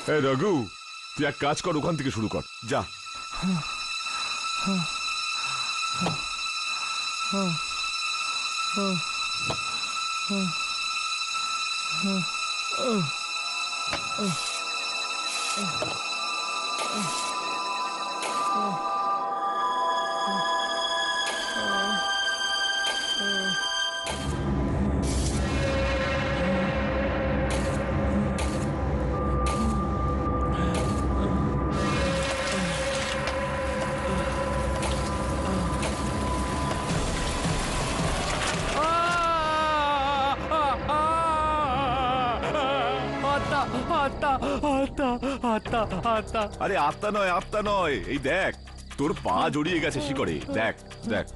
রঘু, তুই এক কাজ কর, ওখান থেকে শুরু কর, যা। আরে আত্মা নয়, আত্মা নয়, এই দেখ তোর পা জড়িয়ে গেছে শিকড়ে, দেখ দেখ।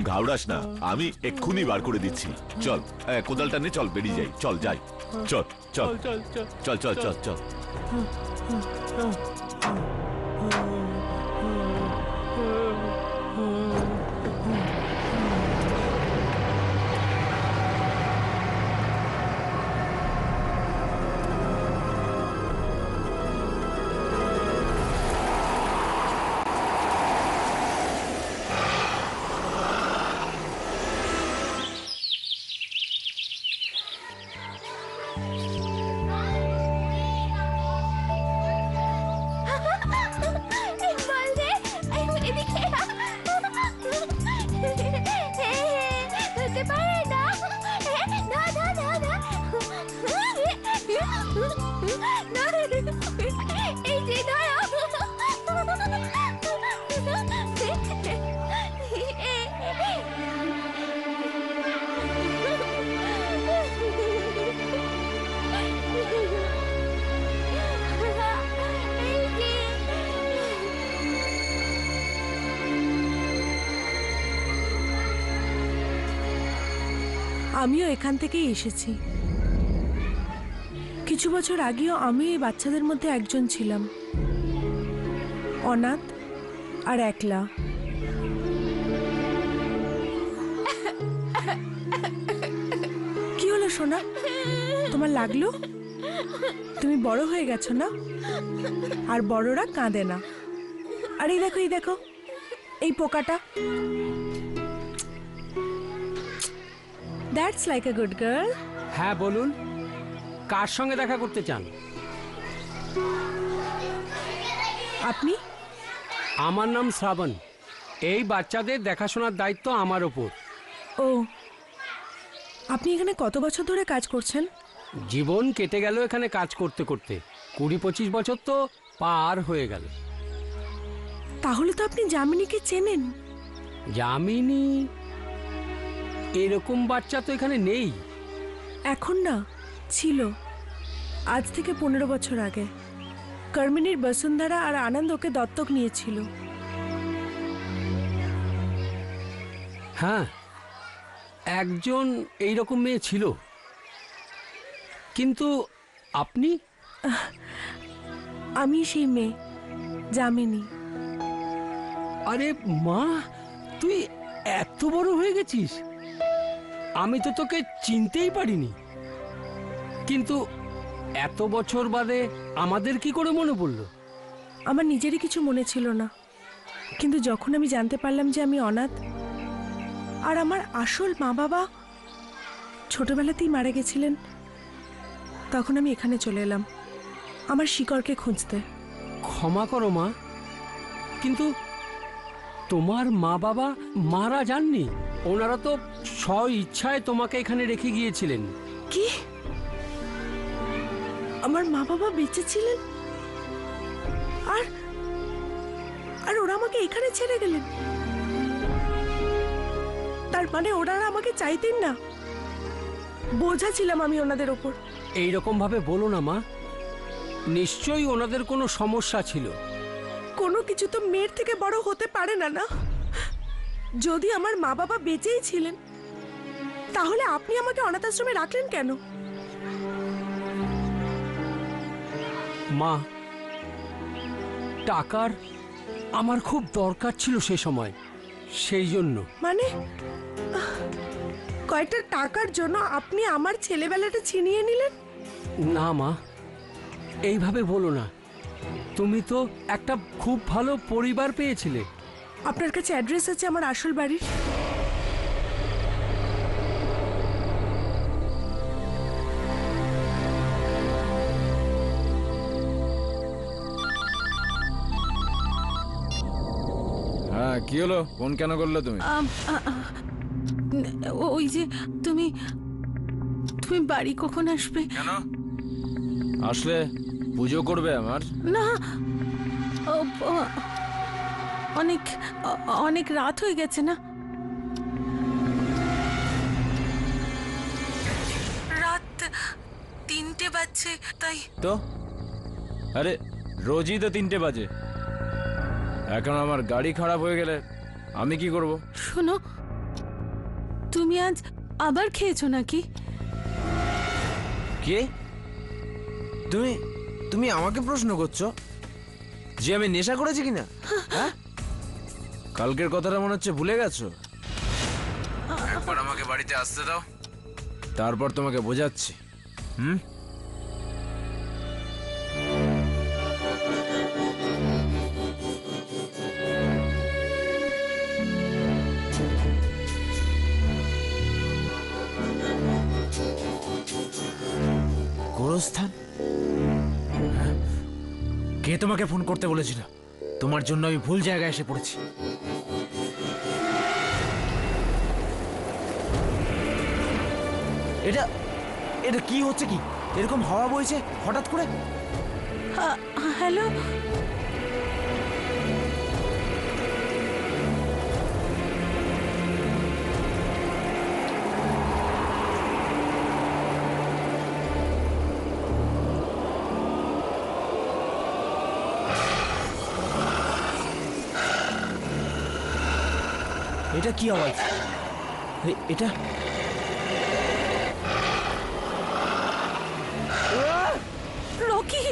ঘাবড়াস না, আমি এক্ষুনি বার করে দিচ্ছি। চল, কোদালটা নে, চল বেরিয়ে যাই, চল যাই, চল চল চল চল চল চল চল। আমিও এখান থেকেই এসেছি। কিছু বছর আগেও আমি এই বাচ্চাদের মধ্যে একজন ছিলাম, অনাথ আর একলা। কি হলো সোনা, তোমার লাগলো? তুমি বড় হয়ে গেছো না, আর বড়রা কাঁদে না। আর এই দেখো, এই দেখো, এই পোকাটা। That's like a good girl. হ্যাঁ বলুন, কার সঙ্গে দেখা করতে চান? আপনি? আমার নাম শ্রাবণ। এই বাচ্চাদের দেখাশোনার দায়িত্ব আমার ওপর। ও, আপনি এখানে কত বছর ধরে কাজ করছেন? জীবন কেটে গেল এখানে কাজ করতে করতে, 20-25 বছর তো পার হয়ে গেল। তাহলে তো আপনি যামিনীকে চেনেন। যামিনী? এরকম বাচ্চা তো এখানে নেই। এখন না, ছিল আজ থেকে 15 বছর আগে। কর্মিনীর বসুন্ধরা আর আনন্দ ওকে দত্তক নিয়েছিল। হ্যাঁ, একজন এইরকম মেয়ে ছিল। কিন্তু আপনি? আমি সেই মেয়ে, যামিনী। আরে মা, তুই এত বড় হয়ে গেছিস! আমি তো তোকে চিনতেই পারিনি। কিন্তু এত বছর বাদে আমাদের কি করে মনে পড়লো? আমার নিজেরই কিছু মনে ছিল না, কিন্তু যখন আমি জানতে পারলাম যে আমি অনাথ আর আমার আসল মা বাবা ছোটবেলাতেই মারা গেছিলেন, তখন আমি এখানে চলে এলাম আমার শিকড়কে খুঁজতে। ক্ষমা করো মা, কিন্তু তোমার মা বাবা মারা যাননি। ওনারা তো স্ব ইচ্ছায় তোমাকে এখানে রেখে গিয়েছিলেন। কি? আমার মা বাবা বেঁচে ছিলেন আর আর ওরা আমাকে এখানে ছেড়ে গেলেন? তার মানে ওনারা আমাকে চাইতেন না? বোঝা ছিলাম আমি ওনাদের ওপর। এইরকম ভাবে বলো না মা, নিশ্চয়ই ওনাদের কোনো সমস্যা ছিল। কোনো কিছু তো মেয়ের থেকে বড় হতে পারে না, না? যদি আমার মা বাবা বেঁচেই ছিলেন, তাহলে আপনি আমাকে অনাথ আশ্রমে রাখলেন কেন? মা, টাকার আমার খুব দরকার ছিল সে সময়, সেই জন্য। মানে কয়েকটা টাকার জন্য আপনি আমার ছেলেবেলাটা ছিনিয়ে নিলেন? না মা, এইভাবে বলো না। তুমি তো একটা খুব ভালো পরিবার পেয়েছিলে। আপনার কাছে অ্যাড্রেস আছে আমার আসল বাড়ির? হ্যাঁ, কি হলো? ফোন কেন করলে তুমি? ওই যে তুমি তুমি বাড়ি কখন আসবে? কেন আসলে পুজো করবে আমার? না, ও, অনেক অনেক রাত হয়ে গেছে না? রাত 3টে বাজছে, তাই। তো আরে রোজই তো 3টে বাজে। এখন আমার গাড়ি খারাপ হয়ে গেলে আমি কি করব? শোনো, তুমি আজ আবার খেয়েছো নাকি? কে? তুমি তুমি আমাকে প্রশ্ন করছো যে আমি নেশা করেছি কিনা? হ্যাঁ, কালকের কথাটা মনে হচ্ছে ভুলে গেছো। একবার আমাকে বাড়িতে আসতে দাও, তারপর তোমাকে বোঝাচ্ছি। হুম, গোরস্থান? কে তোমাকে ফোন করতে বলেছিল? তোমার জন্য আমি ভুল জায়গায় এসে পড়েছি। এটা এটা কি হচ্ছে? কি এরকম হাওয়া বইছে হঠাৎ করে? হ্যালো, এটা কি আওয়াজ? এটা রকি!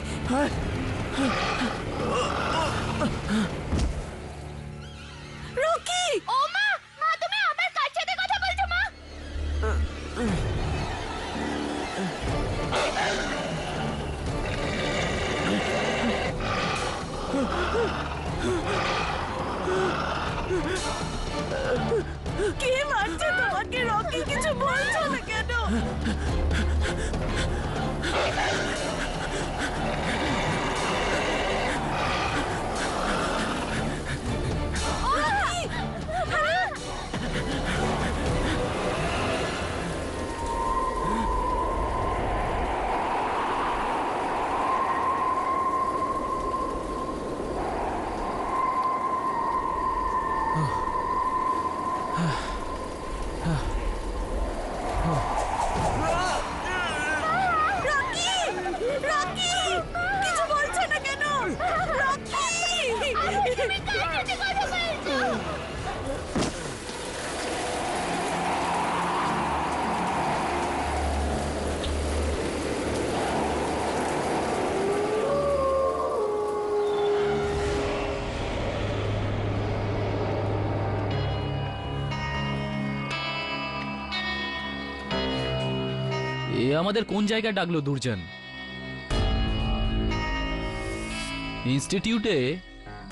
রকি! ও মা, মা তুমি আমার কার সাথে কথা বলছো মা? কে মারছে তোমাকে? রকি, কিছু বলছো না কেন? রকি! কিছু বলছো না কেন? রকি! তুমি কার সাথে কথা বলছো? এ আমাদের কোন জায়গায় ডাকলো দুর্জন? ইনস্টিটিউটে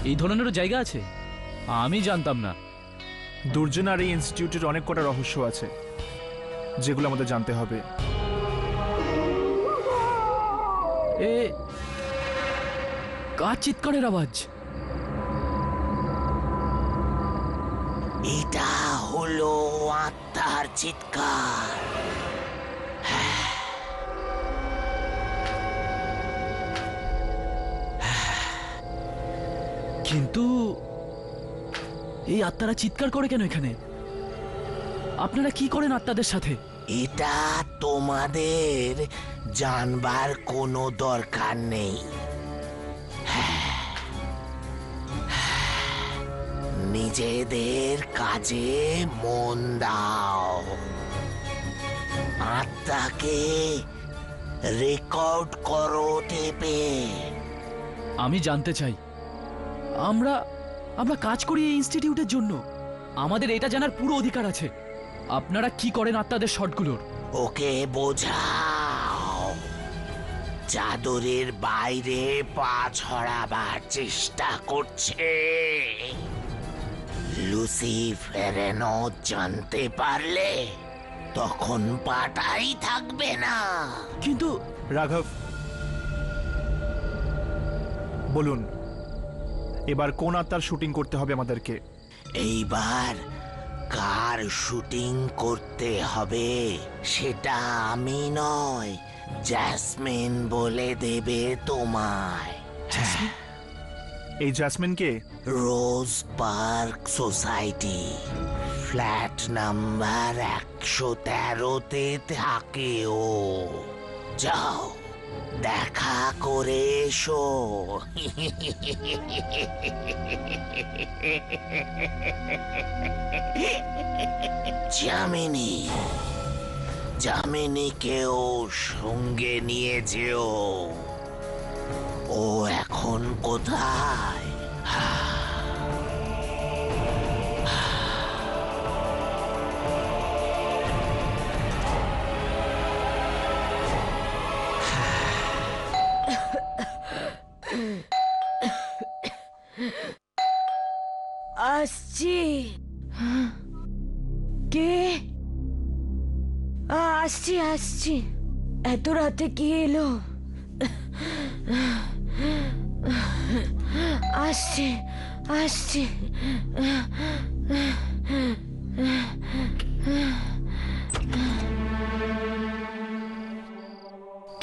এই ধরনেরও জায়গা আছে? আমি জানতাম না। দুর্জন আর এই ইনস্টিটিউটের অনেক কটা রহস্য আছে যেগুলো আমাদের জানতে হবে। এ কার চিৎকারের আওয়াজ? এটা হলো আত্মার চিৎকার। কিন্তু এই আত্মারা চিৎকার করে কেন এখানে? আপনারা কি করেন আত্মাদের সাথে? এটা তোমাদের জানবার কোনো দরকার নেই। নিজেদের কাজে মন দাও। আত্মাকে রেকর্ড করো টেপে। আমি জানতে চাই, আমরা আমরা কাজ করি এই ইনস্টিটিউটের জন্য। আমাদের এটা জানার পুরো অধিকার আছে। আপনারা কি করেন আত্মাদের শটগুলোর? ওকে বোঝাও। চাদরের বাইরে পা ছড়াবার চেষ্টা করছে। লুসিফেরেনও জানতে পারলে তখন পাটাই থাকবে না। কিন্তু রাঘব, বলুন এবার কোন আত্মার শুটিং করতে হবে আমাদেরকে? এইবার কার শুটিং করতে হবে সেটা আমি নয়, জ্যাসমিন বলে দেবে তোমায়। এই জ্যাসমিনকে? রোজ পার্ক সোসাইটি, ফ্ল্যাট নাম্বার 113-তে থাকে ও। যাও দেখা করে এসো। যামিনীকেও সঙ্গে নিয়ে যেও। ও এখন কোথায়? আসছি। কে? আসছি আসছি। এত রাতে কি এলো? আসছি আসছি।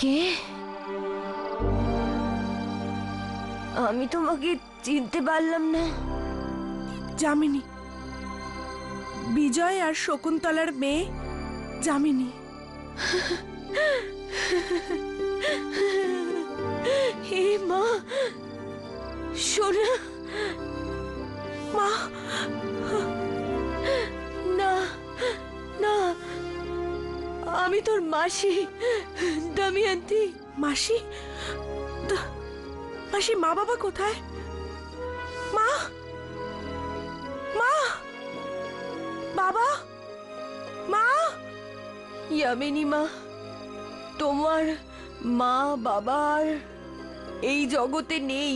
কে? আমি তোমাকে চিনতে পারলাম না। যামিনী, বিজয় আর শকুন্তলার মেয়ে যামিনী। হে মা, সোনা। মা, না না, আমি তোর মাসি দময়ন্তী। মাসি? মাসি, মা বাবা কোথায়? মা, মা, বাবা, মা। ইয়ামিনী মা, তোমার মা বাবার এই জগতে নেই।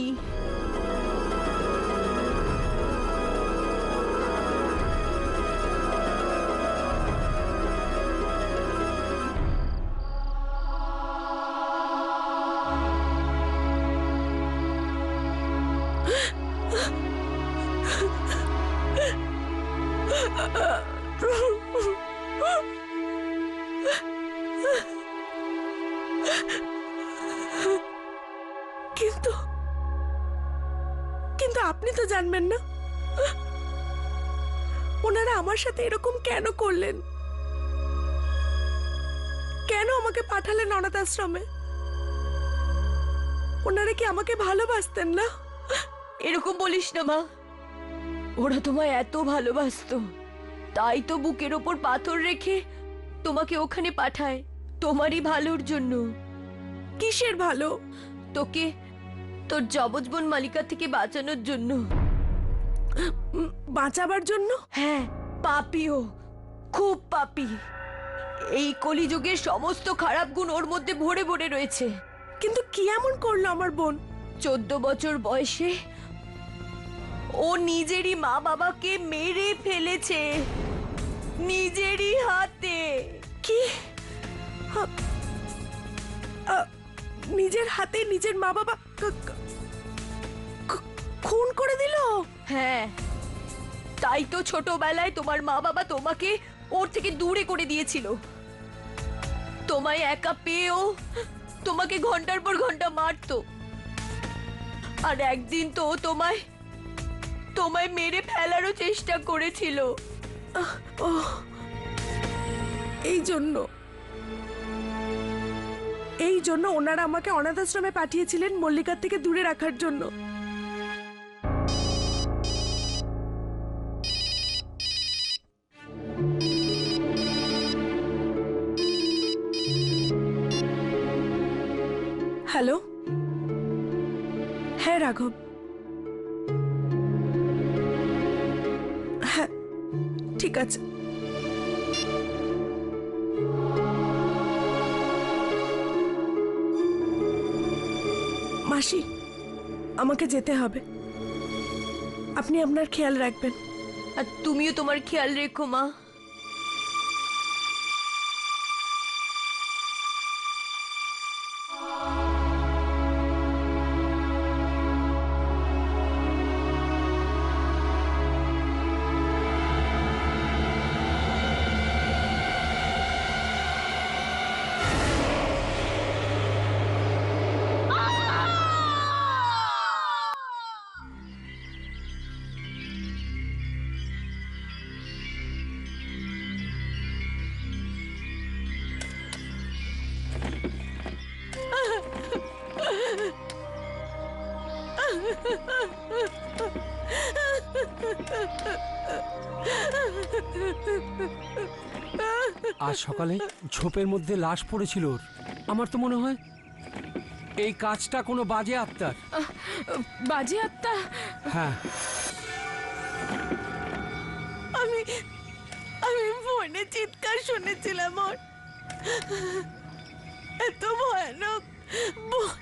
কিন্তু কিন্তু আপনি তো জানবেন না ওনারা আমার সাথে এরকম কেন করলেন? কেন আমাকে পাঠালেন অনাথ আশ্রমে? ওনারা কি আমাকে ভালোবাসতেন না? এরকম বলিস না মা। ওরা তোমায় এত ভালোবাসতো, তাই তো বুকের ওপর পাথর রেখে তোমাকে ওখানে পাঠায়, তোমারই ভালোর জন্য। কিসের ভালো? তোকে তোর জবজ বোন মালিকা থেকে বাঁচানোর জন্য। বাঁচাবার জন্য? হ্যাঁ, পাপিও, খুব পাপী। এই কলিযুগের সমস্ত খারাপ গুণ ওর মধ্যে ভরে ভরে রয়েছে। কিন্তু কি এমন করলো আমার বোন? 14 বছর বয়সে ও নিজেরই মা বাবাকে মেরে ফেলেছে, নিজেরই হাতে। কি? নিজের হাতে নিজের মা বাবা খুন করে দিল? হ্যাঁ, তাই তো ছোটবেলায় তোমার মা বাবা তোমাকে ওর থেকে দূরে করে দিয়েছিল। তোমায় একা পেয়েও তোমাকে ঘন্টার পর ঘন্টা মারতো। আর একদিন তো ও তোমায় মেরে ফেলারও চেষ্টা করেছিল। ও, এই জন্য ওনারা আমাকে অনাথ আশ্রমে পাঠিয়েছিলেন মল্লিকার থেকে দূরে রাখার জন্য। হ্যালো, হ্যাঁ রাঘব, হ্যাঁ ঠিক আছে। মাসি, আমাকে যেতে হবে। আপনি আপনার খেয়াল রাখবেন। আর তুমিও তোমার খেয়াল রেখো মা। আজ সকালে ঝোপের মধ্যে লাশ পড়েছিল ওর। আমার তো মনে হয় এই কাজটা কোনো বাজে আত্মার। বাজে আত্মা? হ্যাঁ, আমি আমি ফোনে চিৎকার শুনেছিলাম ওর। এত ভয়ানক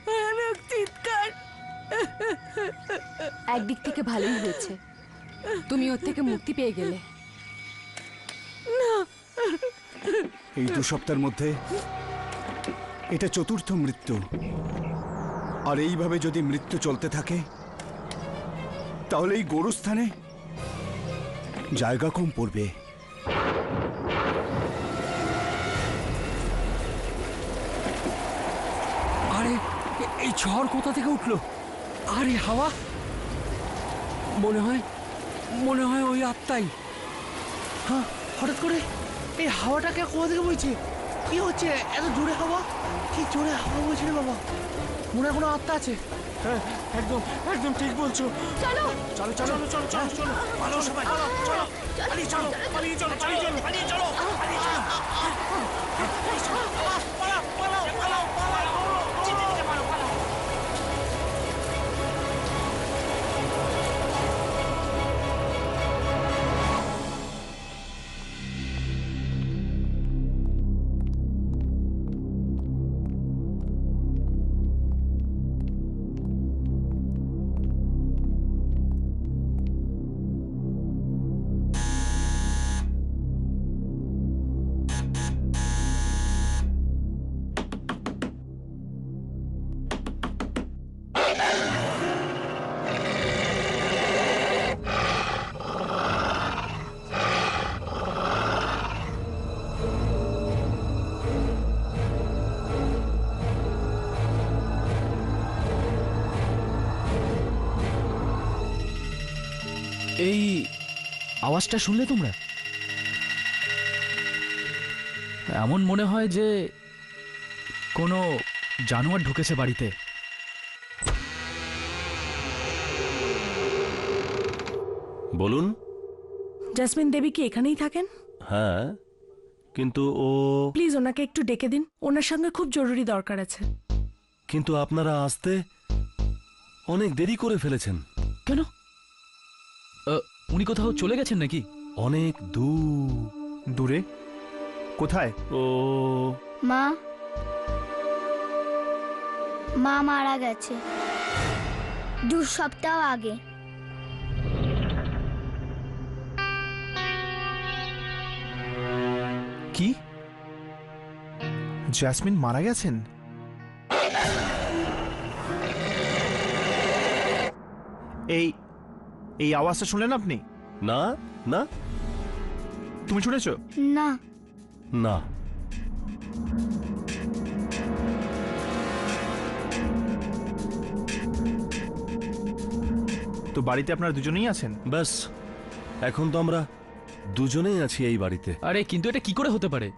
ভয়ানক চিৎকার। একদিক থেকে ভালোই হয়েছে, তুমি ওর থেকে মুক্তি পেয়ে গেলে। এই 2 সপ্তাহের মধ্যে এটা 4র্থ মৃত্যু। আর এইভাবে যদি মৃত্যু চলতে থাকে তাহলে এই গোরস্থানে জায়গা কম পড়বে। আরে এই ঝড় কোথা থেকে উঠলো? আরে হাওয়া, মনে হয় ওই আত্মাই। হ্যাঁ, হঠাৎ করে এই হাওয়াটাকে কোথা থেকে বইছে? কি হচ্ছে? এত জোরে হাওয়া? কি জোরে হাওয়া বইছে রে বাবা? মনে হয় কোনো আত্মা আছে। হ্যাঁ, একদম একদম ঠিক বলছো। চলো চলো চলো চলো চলো চলো, পালাও সবাই, চলো পালিয়ে চলো, পালিয়ে চলো, পালিয়ে চলো, পালিয়ে চলো, পালিয়ে চলো, পালাও পালাও পালাও পালাও, যেতে যেতে পালাও পালাও। এই আওয়াজটা শুনলে তোমরা? এমন মনে হয় যে কোনো জানোয়ার ঢুকেছে বাড়িতে। বলুন। জেসমিন দেবী কি এখানেই থাকেন? হ্যাঁ, কিন্তু ও... প্লিজ ওনাকে একটু ডেকে দিন, ওনার সঙ্গে খুব জরুরি দরকার আছে। কিন্তু আপনারা আসতে অনেক দেরি করে ফেলেছেন। কেন? উনি কোথাও চলে গেছেন নাকি? অনেক দূরে? কোথায়? ও মা মারা গেছে 2 সপ্তাহ আগে। কি? জেসমিন মারা গেছেন? এই আওয়াজটা শুনলেন আপনি? না না। তুমি শুনেছো? না না। তো বাড়িতে আপনারা দুজনেই আছেন? ব্যাস, এখন তো আমরা দুজনেই আছি এই বাড়িতে। আরে কিন্তু এটা কি করে হতে পারে?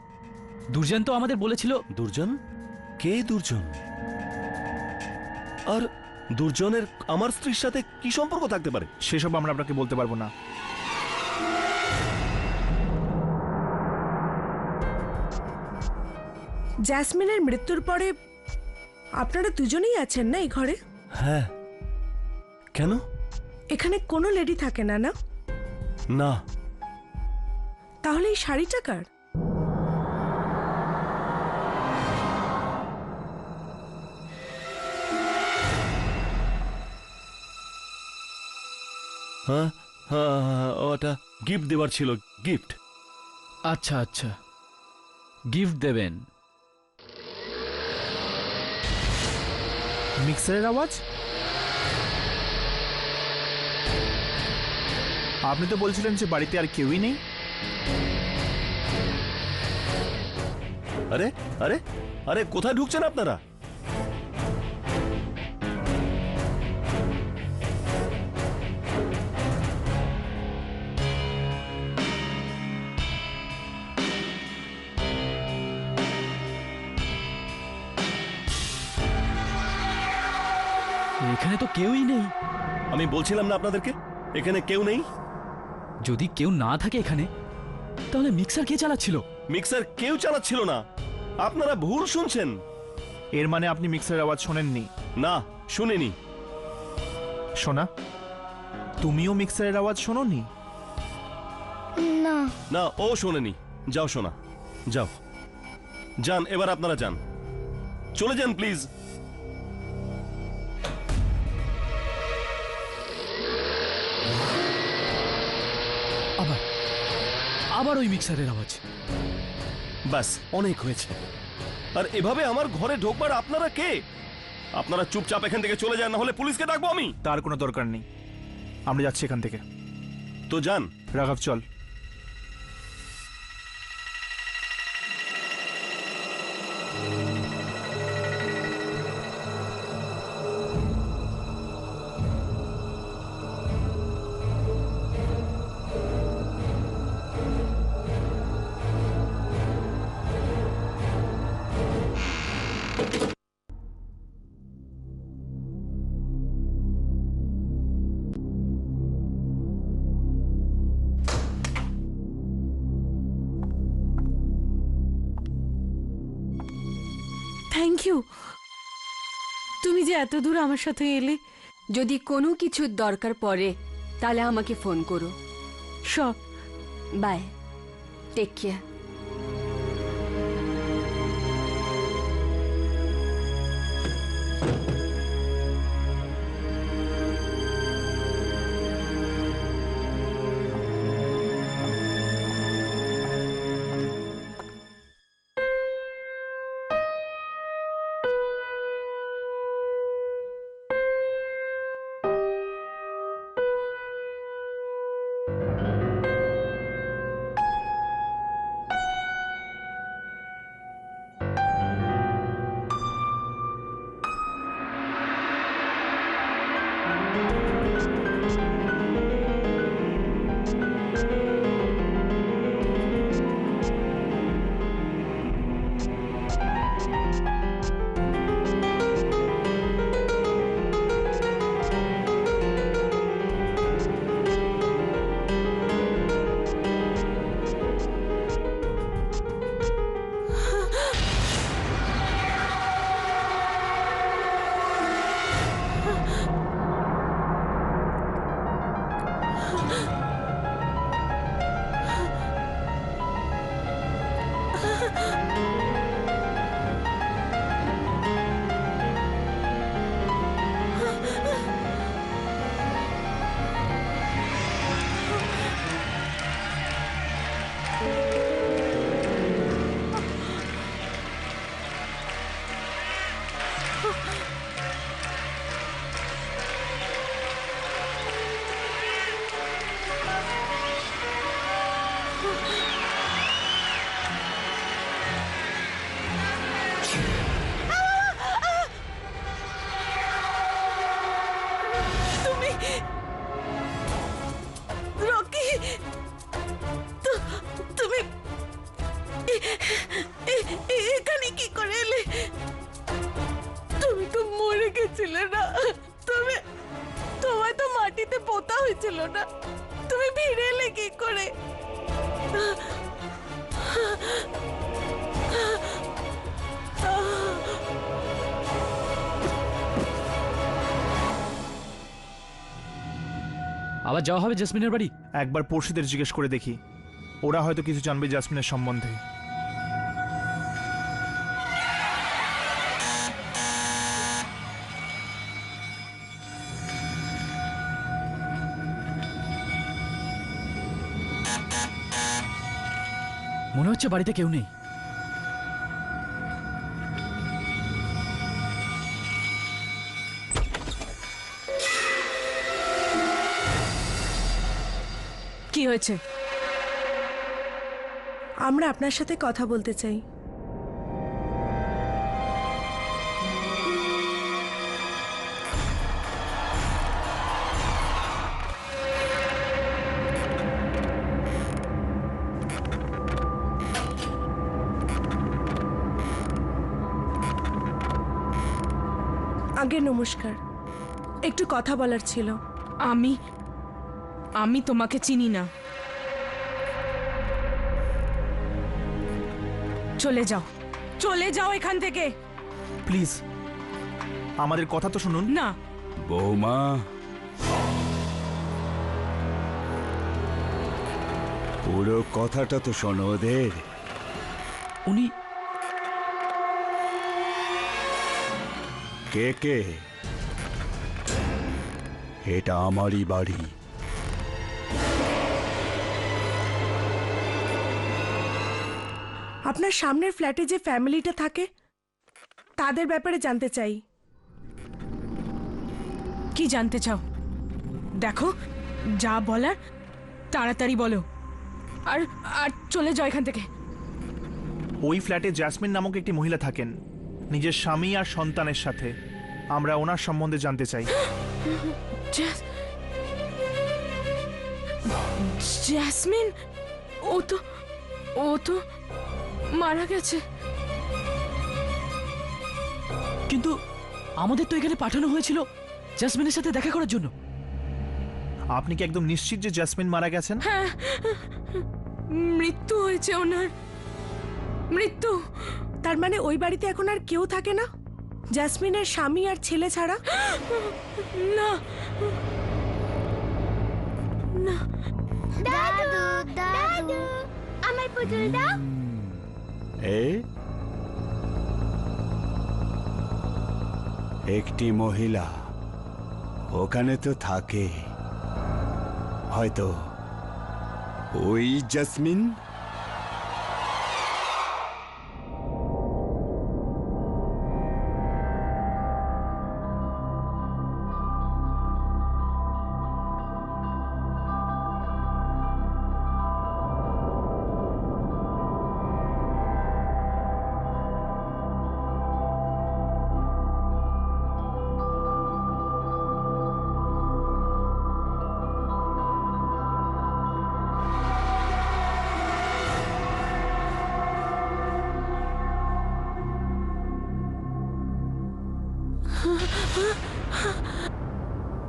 দুর্জন তো আমাদের বলেছিল। দুর্জন? কে দুর্জন? আর দুর্জনের আমার স্ত্রীর সাথে কি সম্পর্ক থাকতে পারে? সেসব আমরা আপনাকে বলতে পারবো না। জেসমিনের মৃত্যুর পরে আপনারা দুজনেই আছেন না এই ঘরে? হ্যাঁ। কেন? এখানে কোনো লেডি থাকে না? না না। তাহলে এই শাড়িটা কার? হ্যাঁ হ্যাঁ হ্যাঁ, ওটা গিফট দেবার ছিল, গিফট। আচ্ছা আচ্ছা, গিফট দেবেন। মিক্সারের আওয়াজ? আপনি তো বলছিলেন যে বাড়িতে আর কেউই নেই। আরে আরে আরে, কোথায় ঢুকছেন আপনারা? এখানে তো কেউই নেই। আমি বলছিলাম না আপনাদেরকে এখানে কেউ নেই। যদি কেউ না থাকে এখানে, তাহলে মিক্সার কে চালাচ্ছিল? মিক্সার কেউ চালাচ্ছিল না, আপনারা ভুল শুনছেন। এর মানে আপনি মিক্সারের আওয়াজ শোনেননি? না, শুনিনি। শোনা, তুমিও মিক্সারের আওয়াজ শোনোনি? না। না, ও শোনেনি। যাও শোনা, যাও যান, এবার আপনারা যান, চলে যান প্লিজ। আবার আবার ওই মিক্সারের আওয়াজ। ব্যাস, অনেক হয়েছে। আর এভাবে আমার ঘরে ঢোকবার আপনারা কে? আপনারা চুপচাপ এখান থেকে চলে যান, না হলে পুলিশকে ডাকবো আমি। তার কোনো দরকার নেই, আমরা যাচ্ছি এখান থেকে। তো যান। রাঘব চল। থ্যাংক ইউ, তুমি যে এত দূর আমার সাথে এলে। যদি কোনো কিছুর দরকার পড়ে তাহলে আমাকে ফোন করো। সব বাই, টেক কেয়ার। এখানে কি করে এলে? তুমি তো মরে গেছিলে না, তোমায় তো মাটিতে পোতা হয়েছিল না, তুমি ফিরে এলে কি করে? আবার যাওয়া হবে জেসমিনের বাড়ি? একবার পড়শিদের জিজ্ঞেস করে দেখি, ওরা হয়তো কিছু জানবে জাসমিনের সম্বন্ধে। মনে হচ্ছে বাড়িতে কেউ নেই। কি হয়েছে? আমরা আপনার সাথে কথা বলতে চাই। আগে নমস্কার, একটু কথা বলার ছিল। আমি তোমাকে চিনি না। চলে যাও এখান থেকে। প্লিজ আমাদের কথা তো শুনুন। না, বৌমা, পুরো কথাটা তো শোনো ওদের। উনি কে কে? এটা আমারই বাড়ি। আপনার সামনের ফ্ল্যাটে যে ফ্যামিলিটা থাকে তাদের ব্যাপারে জানতে চাই। কি জানতে চাও? দেখো, যা বলার তাড়াতাড়ি বলো, আর আর চলে যাও এখান থেকে। ওই ফ্ল্যাটে জ্যাসমিন নামক একটি মহিলা থাকেন, নিজের স্বামী আর সন্তানের সাথে। আমরা ওনার সম্বন্ধে জানতে চাই। জ্যাসমিন? ও তো মারা গেছে। কিন্তু আমাদের তো এখানে পাঠানো হয়েছিল জ্যাসমিনের সাথে দেখা করার জন্য। আপনি কি একদম নিশ্চিত যে জ্যাসমিন মারা গেছেন? হ্যাঁ, মৃত্যু হয়েছে ওনার। মৃত্যু। তার মানে ওই বাড়িতে এখন আর কেউ থাকে না, জ্যাসমিনের স্বামী আর ছেলে ছাড়া? না, দাদু দাদু আমার পুতুল দাও। একটি মহিলা ওখানে তো থাকে, হয়তো ওই জ্যাসমিন।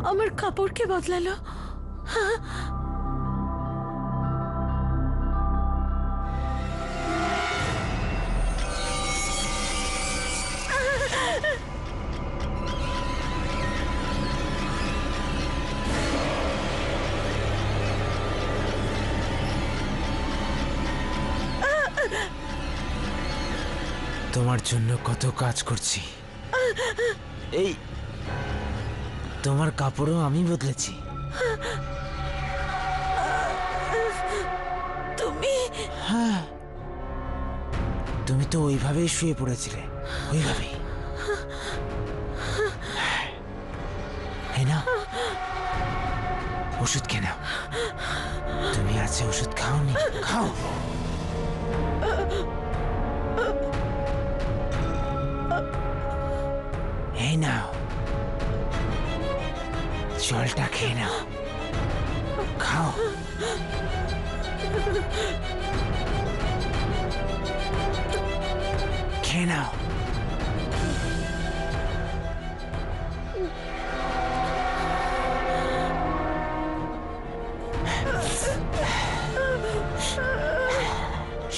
আমার কাপড়কে বদলালো। তোমার জন্য কত কাজ করছি, এই তোমার কাপড়ও আমি বদলেছি। তুমি? হ্যাঁ, তুমি তো ওইভাবেই শুয়ে পড়েছিলে, ওইভাবেই। না, ওষুধ খেয়ে নাও। তুমি আছে ওষুধ খাওনি? খাও। এই নাও, জলটা খেয়ে নাও, খাও। খেয়ে নাও।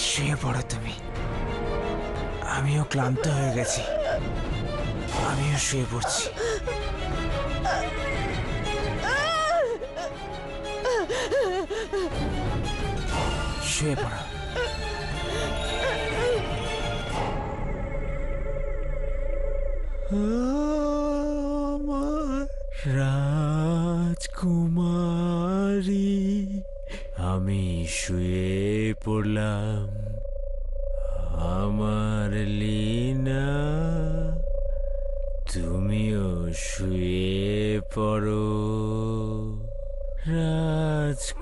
শুয়ে পড়ো তুমি। আমিও ক্লান্ত হয়ে গেছি, আমিও শুয়ে পড়ছি। শুয়ে পড়ো। রাজকুমারী, আমি শুয়ে পড়লাম আমার লীনা, তুমিও শুয়ে পড়ো রাজকুমারী।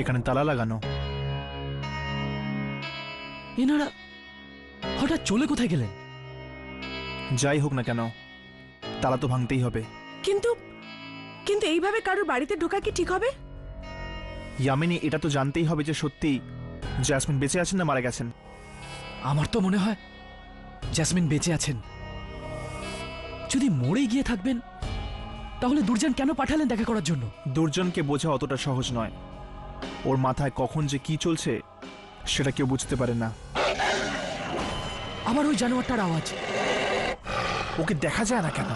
এখানে তালা লাগানো। এনারা হঠাৎ চলে কোথায় গেলেন? যাই হোক না কেন, তালা তো ভাঙতেই হবে। কিন্তু কিন্তু এইভাবে কারোর বাড়িতে ঢোকা কি ঠিক হবে? ইয়ামিনী, এটা তো জানতেই হবে যে সত্যি জ্যাসমিন বেঁচে আছেন না মারা গেছেন। আমার তো মনে হয় জ্যাসমিন বেঁচে আছেন। যদি মরে গিয়ে থাকবেন তাহলে দুর্জন কেন পাঠালেন দেখা করার জন্য? দুর্জনকে বোঝা অতটা সহজ নয়। ওর মাথায় কখন যে কি চলছে সেটা কেউ বুঝতে পারে না। আবার ওই জানোয়ারটার আওয়াজ। ওকে দেখা যায় না কেন?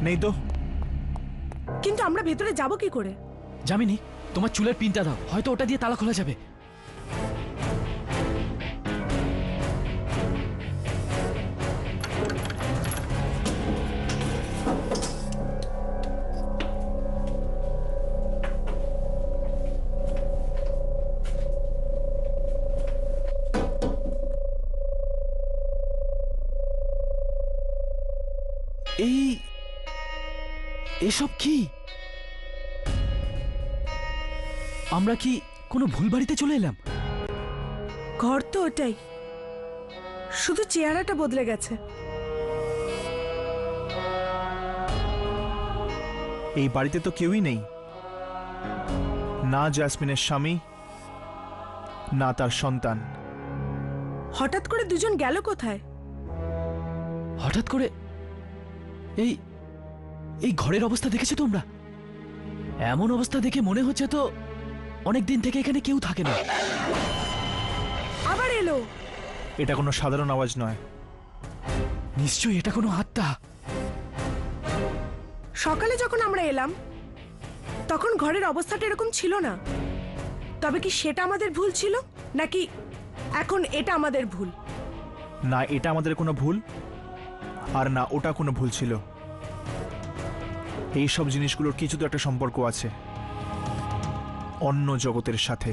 নেই তো। কিন্তু আমরা ভেতরে যাব কি করে? যামিনী, তোমার চুলের পিনটা দাও, হয়তো ওটা দিয়ে তালা খোলা যাবে। এসব কি? আমরা কি কোনো ভুল বাড়িতে চলে এলাম? ঘর তো ওটাই, শুধু চেহারাটা বদলে গেছে। এই বাড়িতে তো কেউই নেই, না জ্যাসমিনের স্বামী না তার সন্তান। হঠাৎ করে দুজন গেল কোথায়? হঠাৎ করে এই এই ঘরের অবস্থা দেখেছো তোমরা? এমন অবস্থা দেখে মনে হচ্ছে তো অনেক দিন থেকে এখানে কেউ থাকে না। আবার এলো। এটা কোনো সাধারণ আওয়াজ নয়। নিশ্চয়ই এটা কোনো আত্মা। সকালে যখন আমরা এলাম তখন ঘরের অবস্থাটা এরকম ছিল না। তবে কি সেটা আমাদের ভুল ছিল, নাকি এখন এটা আমাদের ভুল? না এটা আমাদের কোনো ভুল, আর না ওটা কোনো ভুল ছিল। এই সব জিনিসগুলোর কিছু তো একটা সম্পর্ক আছে অন্য জগতের সাথে।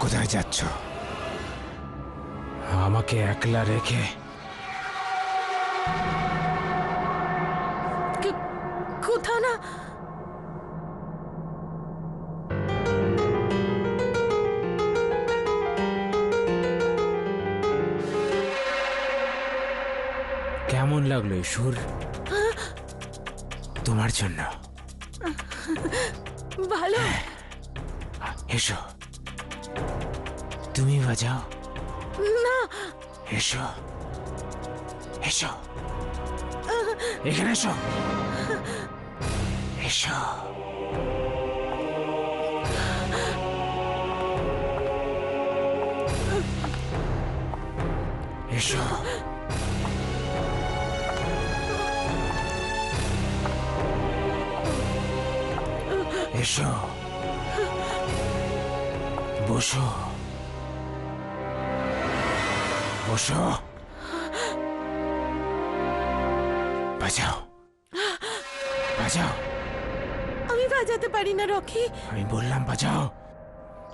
কোথায় যাচ্ছ? আমাকে একলা রেখে? কোথাও না। লাগলো এই সুর? তোমার জন্য। ভালো। এসো, তুমি বাজাও। না। এসো, এসো, এখানে এসো, এসো। এসো, এসো, বসো, বসো, বাজাও, বাজাও। আমি বাজাতে পারি না রকি। আমি বললাম বাজাও,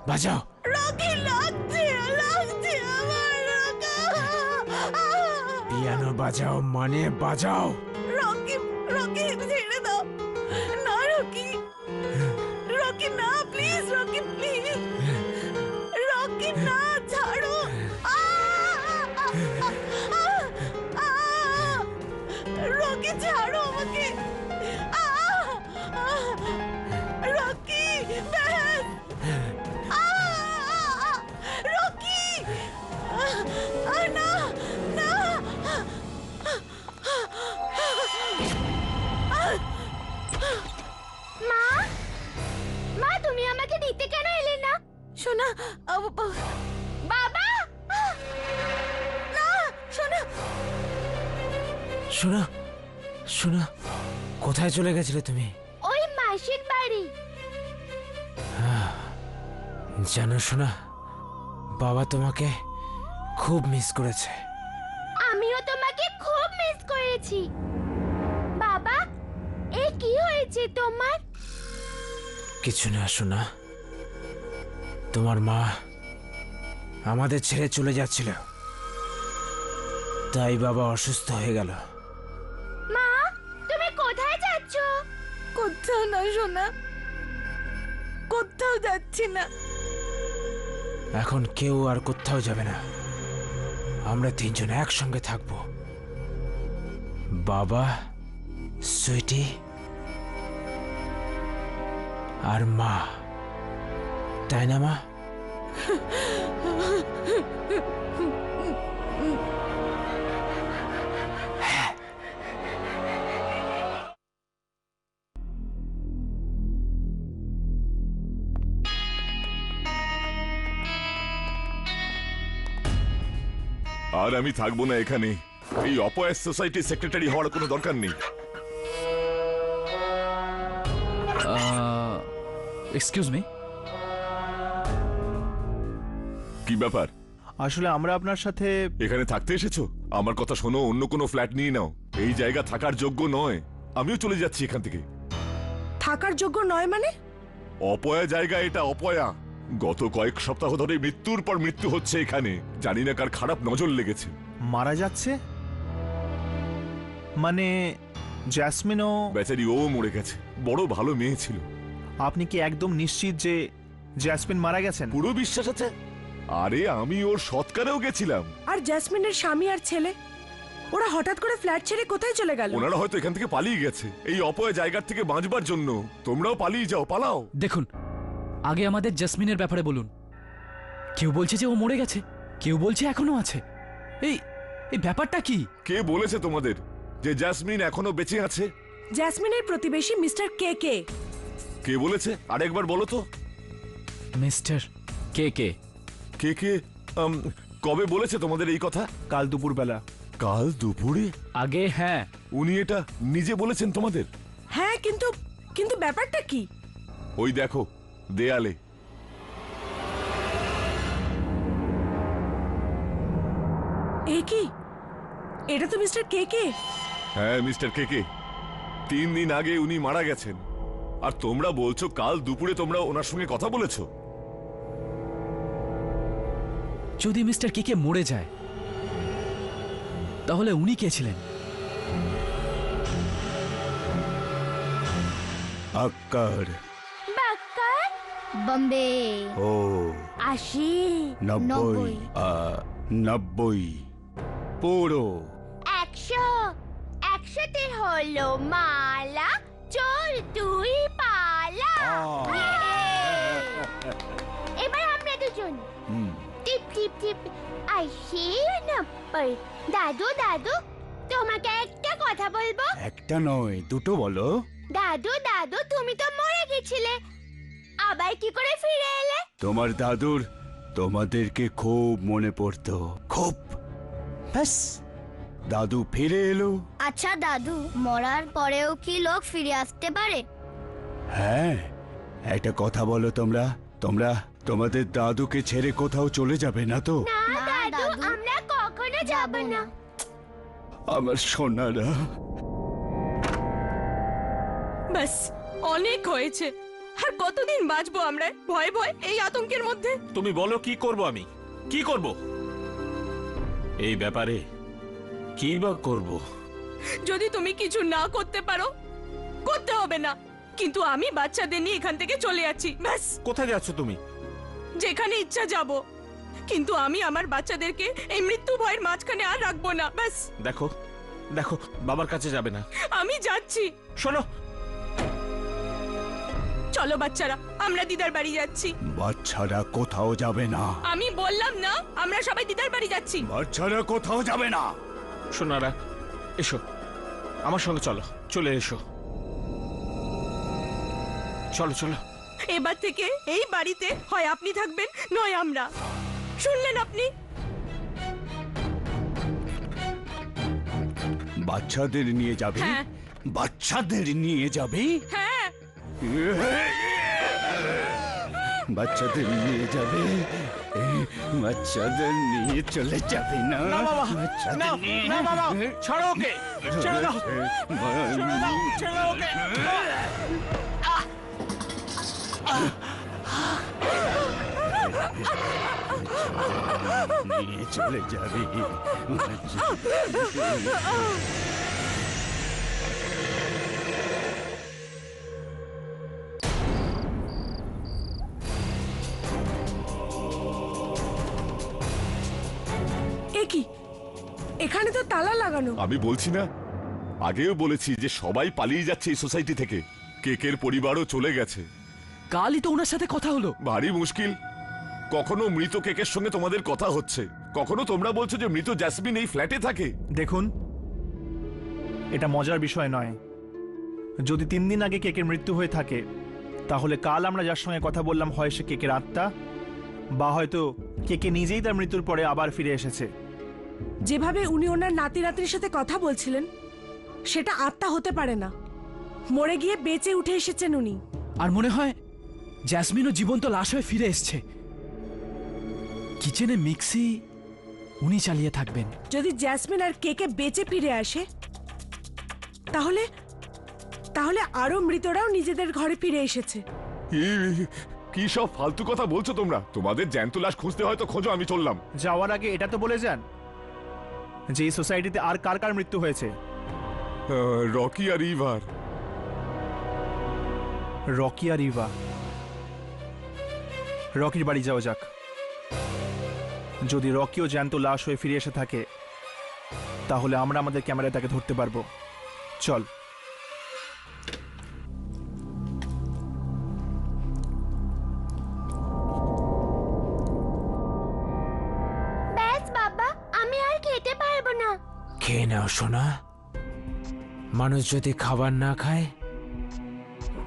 বাজাও। রকি লাগছে, লাগছে আমার রকি। পিয়ানো বাজাও মানে বাজাও। রকি, রকি ছেড়ে দাও না রকি, রকি না প্লিজ, রকি প্লিজ, রকি না ছাড়ো। রকি ছাড়ো আমাকে। রকি ব্যাস। রকি না, না। মা, মা তুমি আমাকে দিতে কেন এলে না? শোনা, বাবা, না শোনা। শোনা, শোনা, কোথায় চলে গেছিলে তুমি? ওই মাসির বাড়ি। জানো শোনা, বাবা তোমাকে খুব মিস করেছে। আমিও তোমাকে খুব মিস করেছি। বাবা, এ কি হয়েছে তোমার? কিছু না শোনা, তোমার মা আমাদের ছেড়ে চলে যাচ্ছিল, তাই বাবা অসুস্থ হয়ে গেল। মা, তুমি কোথায় যাচ্ছ? কোথাও না শোনা, কোথাও যাচ্ছি না। এখন কেউ আর কোথাও যাবে না, আমরা তিনজন একসঙ্গে থাকবো। বাবা, সুইটি আর মা, তাই না মা? আর আমি থাকবো না এখানে। এই অপয়া সোসাইটির সেক্রেটারি হওয়ার কোনো দরকার নেই। এক্সকিউজ মি, কি ব্যাপার? আসলে আমরা আপনার সাথে এখানে থাকতে এসেছো? আমার কথা শোনো, অন্য কোনো ফ্ল্যাট নিয়ে নাও। এই জায়গা থাকার যোগ্য নয়। আমিও চলে যাচ্ছি এখান থেকে। থাকার যোগ্য নয় মানে? অপয়া জায়গা এটা, অপয়া। গত কয়েক সপ্তাহ ধরে মৃত্যুর পর মৃত্যু হচ্ছে এখানে। জানি না কার খারাপ নজর লেগেছে। মারা যাচ্ছে মানে জ্যাসমিনও? বেচারি ও মরে গেছে, বড় ভালো মেয়ে ছিল। আপনি কি একদম নিশ্চিত যে জ্যাসমিন মারা গেছেন? পুরো বিশ্বাস আছে। আরে আমি ওর সৎকারেও গেছিলাম। আর জ্যাসমিনের স্বামী আর ছেলে, ওরা হঠাৎ করে ফ্ল্যাট ছেড়ে কোথায় চলে গেল? ওনারা হয়তো এখান থেকে পালিয়ে গেছে এই অপয়া জায়গার থেকে বাঁচবার জন্য। তোমরাও পালিয়ে যাও, পালাও। দেখুন, আগে আমাদের জাসমিনের ব্যাপারে বলুন। কেউ বলছে যে ও মরে গেছে, কেউ বলছে এখনো আছে। এই এই ব্যাপারটা কি? কে বলেছে তোমাদের যে জ্যাসমিন এখনো বেঁচে আছে? জ্যাসমিনের প্রতিবেশী মিস্টার কে কে। কে বলেছে? আরেকবার বলো তো। মিস্টার কে কে? কে কে? কবে বলেছে তোমাদের এই কথা? কাল দুপুরবেলা। কাল দুপুরে? আগে হ্যাঁ। উনি এটা নিজে বলেছেন তোমাদের? হ্যাঁ, কিন্তু কিন্তু ব্যাপারটা কি? ওই দেখো দেয়ালে। এ কি? এটা তো মিস্টার কে কে। হ্যাঁ, মিস্টার কে কে। 3 দিন আগে উনি মারা গেছেন, আর তোমরা বলছো কাল দুপুরে তোমরা ওনার সঙ্গে কথা বলেছো। যদি মিস্টার কে কে মরে যায়, তাহলে উনি কে ছিলেন? আক্কার। বাক্কার, বম্বে। ও 80, 90, 90 পুরো 100, সাথে হলো মালা, চল তুই পালা। এবার আমরা দুজন টিপ টিপ টিপ আসি নাম্বার। দাদু দাদু তোমাকে একটা কথা বলবো। একটা নয়, দুটো বলো। দাদু দাদু তুমি তো মরে গেছিলে, আবার কি করে ফিরে এলে? তোমার দাদুর তোমাদেরকে খুব মনে পড়তো, খুব। ব্যাস, দাদু ফিরে এলো। আচ্ছা দাদু, মরার পরেও কি লোক ফিরে আসতে পারে? হ্যাঁ, একটা কথা বলো, তোমরা তোমরা তোমাদের দাদুকে ছেড়ে কোথাও চলে যাবে না তো? না দাদু, আমরা কখনো যাব না। আমার সোনারা। ব্যাস, অনেক হয়েছে। আর কতদিন বাঁচবো আমরা ভয় ভয় এই আতঙ্কের মধ্যে? তুমি বলো কি করব আমি, কি করব এই ব্যাপারে, কি বা করব? যদি তুমি কিছু না করতে পারো, করতে হবে না, কিন্তু আমি বাচ্চাদের নিয়ে এখান থেকে চলে যাচ্ছি। ব্যাস। কোথায় যাচ্ছ তুমি? যেখানে ইচ্ছা যাব, কিন্তু আমি আমার বাচ্চাদেরকে এই মৃত্যু ভয়ের মাঝখানে আর রাখবো না। ব্যাস। দেখো দেখো, বাবার কাছে যাবে না। আমি যাচ্ছি। শোনো, চলো বাচ্চারা, আমরা দিদার বাড়ি যাচ্ছি। বাচ্চারা কোথাও যাবে না। আমি বললাম না, আমরা সবাই দিদার বাড়ি যাচ্ছি। বাচ্চারা কোথাও যাবে না। সোনারা এসো, আমার সঙ্গে চলো, চলে এসো, চলো চলো। এবার থেকে এই বাড়িতে হয় আপনি থাকবেন, নয় আমরা। শুনলেন আপনি? বাচ্চাদের নিয়ে যাবে? হ্যাঁ। বাচ্চাদের নিয়ে যাবে? হ্যাঁ। বাচ্চাদের নিয়ে যাবে? বাচ্চাদের নিয়ে চলে যাবে না? না বাবা, বাচ্চাদের না, নিয়ে- না বাবা, ছাড়ো ওকে, ছেড়ে দাও, ছেড়ে দাও, ছেড়ে দাও ওকে। নিয়ে চলে যাবে। এ কি, এখানে তো তালা লাগানো। আমি বলছি না, আগেও বলেছি যে সবাই পালিয়ে যাচ্ছে এই সোসাইটি থেকে। কেকের পরিবারও চলে গেছে। কালই তো ওনার সাথে কথা হলো। ভারী মুশকিল। কখনো মৃত কেকের সঙ্গে তোমাদের কথা হচ্ছে, কখনো তোমরা বলছো যে মৃত জ্যাসমিন এই ফ্ল্যাটে থাকে। দেখুন, এটা মজার বিষয় নয়। যদি 3 দিন আগে কেকের মৃত্যু হয়ে থাকে, তাহলে কাল আমরা যার সঙ্গে কথা বললাম হয় সে কেকের আত্মা, বা হয়তো কেকে নিজেই তার মৃত্যুর পরে আবার ফিরে এসেছে। যেভাবে উনি ওনার নাতি নাতনির সাথে কথা বলছিলেন, সেটা আত্মা হতে পারে না। মরে গিয়ে বেঁচে উঠে এসেছেন উনি। আর মনে হয় জ্যাসমিনও জীবন্ত লাশ হয়ে ফিরে এসছে। কিচেনে মিক্সি উনি চালিয়ে থাকবেন। যদি জ্যাসমিন আর কেকে বেঁচে ফিরে আসে, তাহলে তাহলে আরো মৃতরাও নিজেদের ঘরে ফিরে এসেছে। কি সব ফালতু কথা বলছো তোমরা? তোমাদের জ্যান্ত লাশ খুঁজতে হয়তো খোঁজো, আমি চললাম। যাওয়ার আগে এটা তো বলে যান যে এই সোসাইটিতে আর কার কার মৃত্যু হয়েছে। রকি আর ইভার। রকি আর ইভা। রকির বাড়ি যাওয়া যাক। যদি রকিও জ্যান্ত লাশ হয়ে ফিরে এসে থাকে, তাহলে আমরা আমাদের ক্যামেরায় তাকে ধরতে পারবো। চল। ব্যাস বাবা, আমি আর খেতে পারবো না। খেয়ে নাও সোনা। মানুষ যদি খাবার না খায়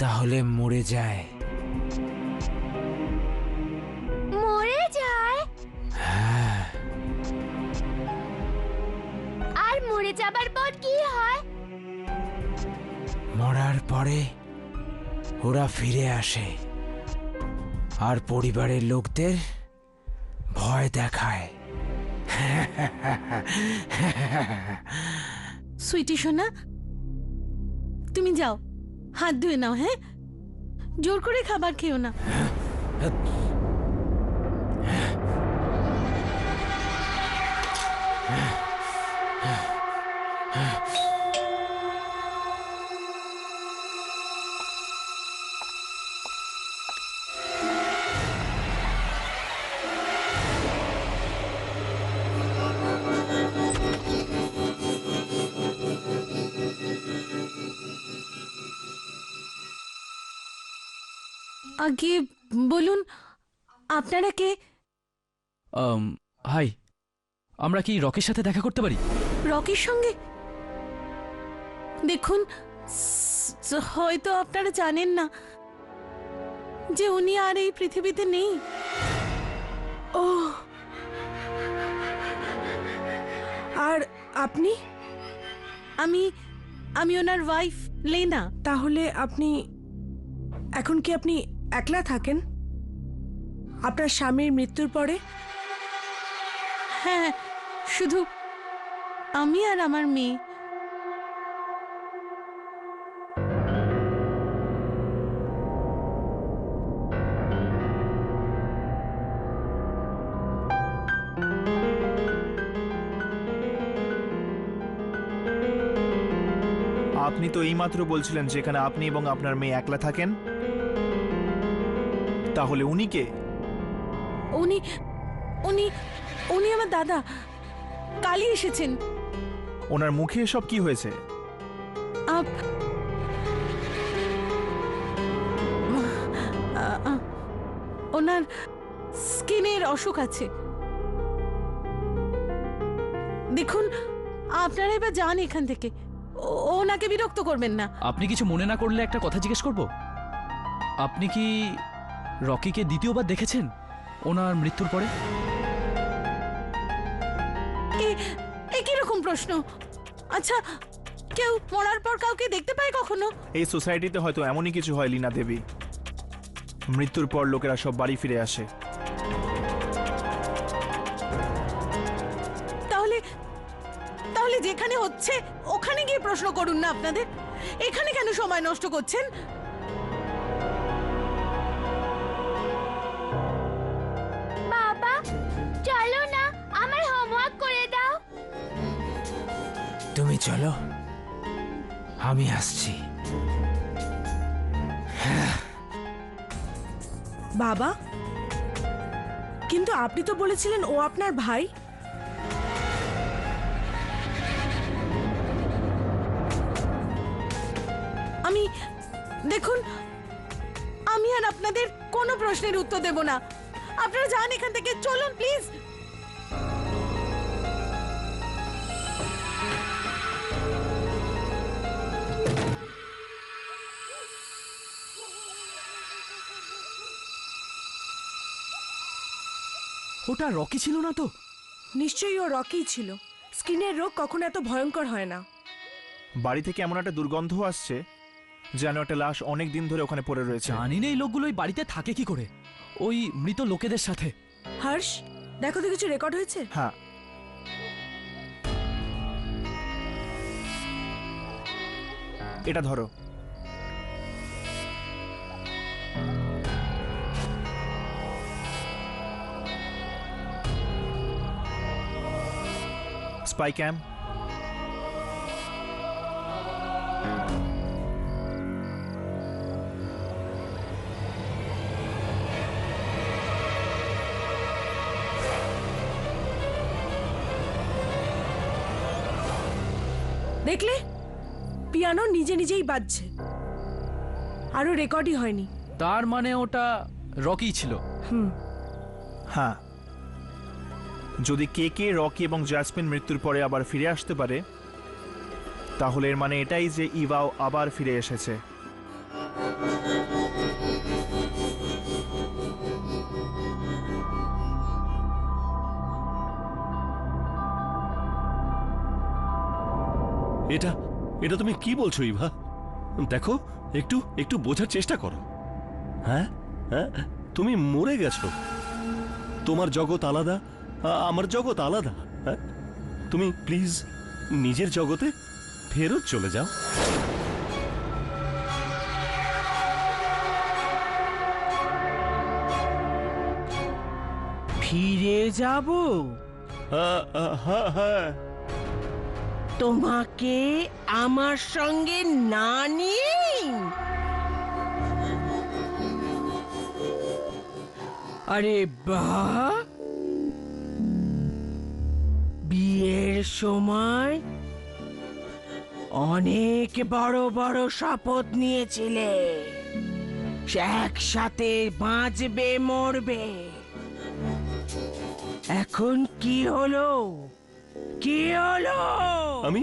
তাহলে মরে যায়। মরে যায়? হ্যাঁ। আর মরে যাবার পর কি হয়? মরার পরে ওরা ফিরে আসে আর পরিবারের লোকদের ভয় দেখায়। সুইটি সোনা, তুমি যাও, হাত ধুয়ে নাও। হ্যাঁ, জোর করে খাবার খেও না। আগে বলুন আপনারা কে? হাই, আমরা কি রকির সাথে দেখা করতে পারি? রকির সঙ্গে? দেখুন হয়তো আপনারা জানেন না যে উনি আর এই পৃথিবীতে নেই। ও, আর আপনি? আমি ওনার ওয়াইফ লেনা। তাহলে আপনি এখন কি আপনি একলা থাকেন আপনার স্বামীর মৃত্যুর পরে? হ্যাঁ, শুধু আমি আর আমার মেয়ে। আপনি তো এইমাত্র বলছিলেন যেখানে আপনি এবং আপনার মেয়ে একলা থাকেন, তাহলে উনি কে? উনি উনি উনি আমার দাদা, কালই এসেছেন। ওনার মুখে এসব কি হয়েছে? ওনার স্কিনের অসুখ আছে। দেখুন আপনারা এবার যান এখান থেকে, ওনাকে বিরক্ত করবেন না। আপনি কিছু মনে না করলে একটা কথা জিজ্ঞেস করব? আপনি কি রকিকে দ্বিতীয়বার দেখেছেন ওনার মৃত্যুর পরে? এ কিরকম প্রশ্ন? আচ্ছা, কেউ মরার পর কাউকে দেখতে পায় কখনো? এই সোসাইটিতে হয়তো এমনই কিছু হয় লীনা দেবী, মৃত্যুর পর লোকেরা সব বাড়ি ফিরে আসে। তাহলে যেখানে হচ্ছে ওখানে গিয়ে প্রশ্ন করুন না আপনাদের। এখানে কেন সময় নষ্ট করছেন? বাবা চলো না, আমার হোমওয়ার্ক করে দাও। তুমি চলো, আমি আসছি। বাবা, কিন্তু আপনি তো বলেছিলেন ও আপনার ভাই। দেখুন আমি আর আপনাদের কোনো প্রশ্নের উত্তর দেব না। আপনারা যান এখান থেকে, চলুন প্লিজ। ওটা রকি ছিল না তো? নিশ্চয়ই ও রকিই ছিল। স্কিনের রোগ কখনো এত ভয়ঙ্কর হয় না। বাড়ি থেকে এমন একটা দুর্গন্ধ আসছে যেন একটা লাশ অনেক দিন ধরে ওখানে পড়ে রয়েছে। জানি না এই লোকগুলো ওই বাড়িতে থাকে কি করে, ওই মৃত লোকেদের সাথে। হর্ষ, দেখো তো কিছু রেকর্ড হয়েছে? হ্যাঁ, এটা ধরো। স্পাই ক্যাম। দেখলে, পিয়ানো নিজে নিজেই বাজছে, আরো রেকর্ডই হয়নি। তার মানে ওটা রকি ছিল। হ্যাঁ, যদি কে রকি এবং জ্যাসমিন মৃত্যুর পরে আবার ফিরে আসতে পারে, তাহলে এর মানে এটাই যে ইভাও আবার ফিরে এসেছে। এটা এটা তুমি কি বলছো ইভা? দেখো, একটু একটু বোঝার চেষ্টা করো। হ্যাঁ হ্যাঁ, তুমি মরে গেছো। তোমার জগৎ আলাদা, আমার জগৎ আলাদা। হ্যাঁ, তুমি প্লিজ নিজের জগতে ফেরত চলে যাও। ফিরে যাব? হ্যাঁ, তোমাকে আমার সঙ্গে না নিয়ে? আরে বাহ, বিয়ের সময় অনেক বড় বড় শপথ নিয়েছিলে, একসাথে বাঁচবে মরবে। এখন কি হলো? কি হলো? আমি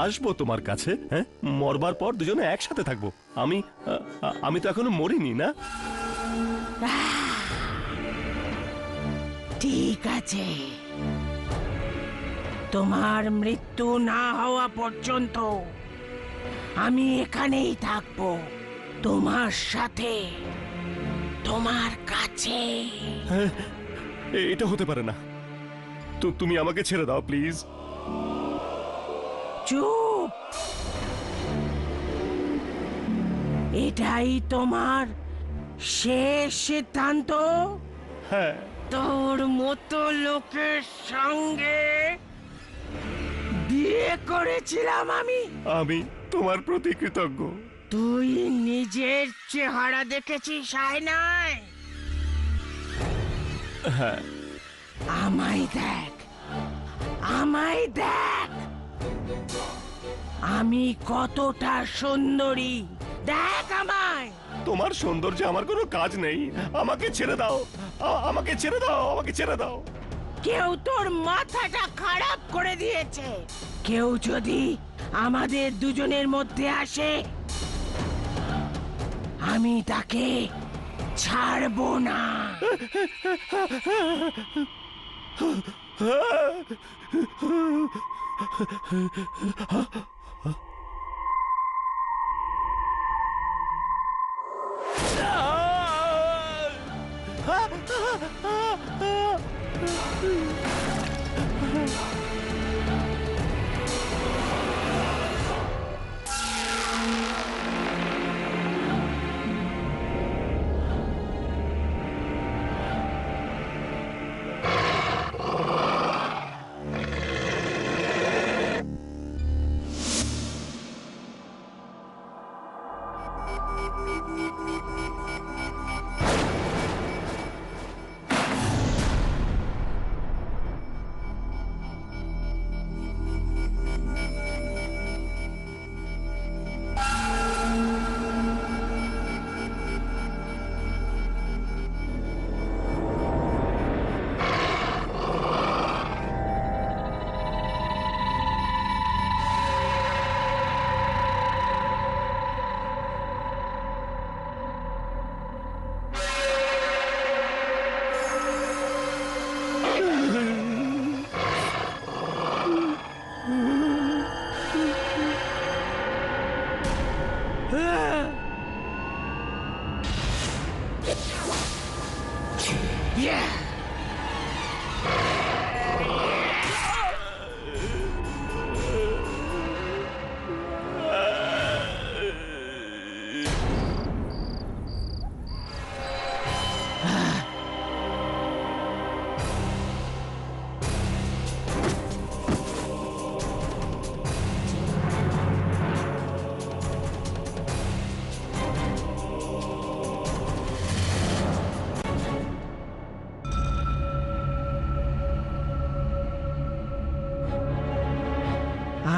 আসবো তোমার কাছে, হ্যাঁ, মরবার পর দুজনে একসাথে থাকবো। আমি তো এখনো মরিনি না। ঠিক আছে, তোমার মৃত্যু না হওয়া পর্যন্ত আমি এখানেই থাকবো, তোমার সাথে, তোমার কাছে। হ্যাঁ, এটা হতে পারে না। তুমি আমাকে ছেড়ে দাও প্লিজ। চুপ! এটাই তোমার শেষ সিদ্ধান্ত? হ্যাঁ। তোর মতো লোকের সঙ্গে বিয়ে করেছিলাম আমি তোমার প্রতি কৃতজ্ঞ। তুই নিজের চেহারা দেখেছিস আয়নায়? হ্যাঁ। আমায় দেখ, আমায় দেখ, আমি কতটা সুন্দরী, দেখ আমায়। তোমার সৌন্দর্যে আমার কোনো কাজ নেই। আমাকে ছেড়ে দাও, আমাকে ছেড়ে দাও, আমাকে ছেড়ে দাও। কেউ তোর মাথাটা খারাপ করে দিয়েছে। কেউ যদি আমাদের দুজনের মধ্যে আসে, আমি তাকে ছাড়বো না।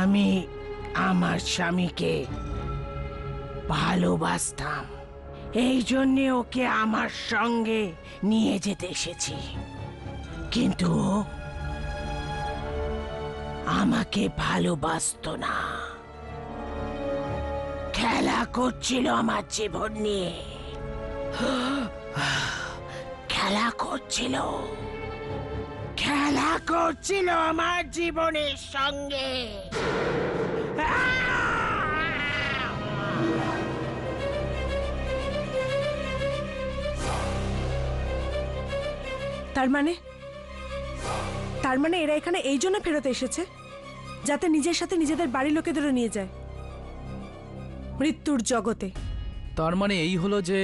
আমি আমার স্বামীকে ভালোবাসতাম, এই জন্যে ওকে আমার সঙ্গে নিয়ে যেতে এসেছি। কিন্তু ও আমাকে ভালোবাসতো না, খেলা করছিল আমার জীবন নিয়ে, খেলা করছিল, খেলা করছিল আমার জীবনের সঙ্গে। তার মানে এরা এখানে এই জন্য ফেরত এসেছে যাতে নিজের সাথে নিজেদের বাড়ির লোকেদেরও নিয়ে যায় মৃত্যুর জগতে। তার মানে এই হলো যে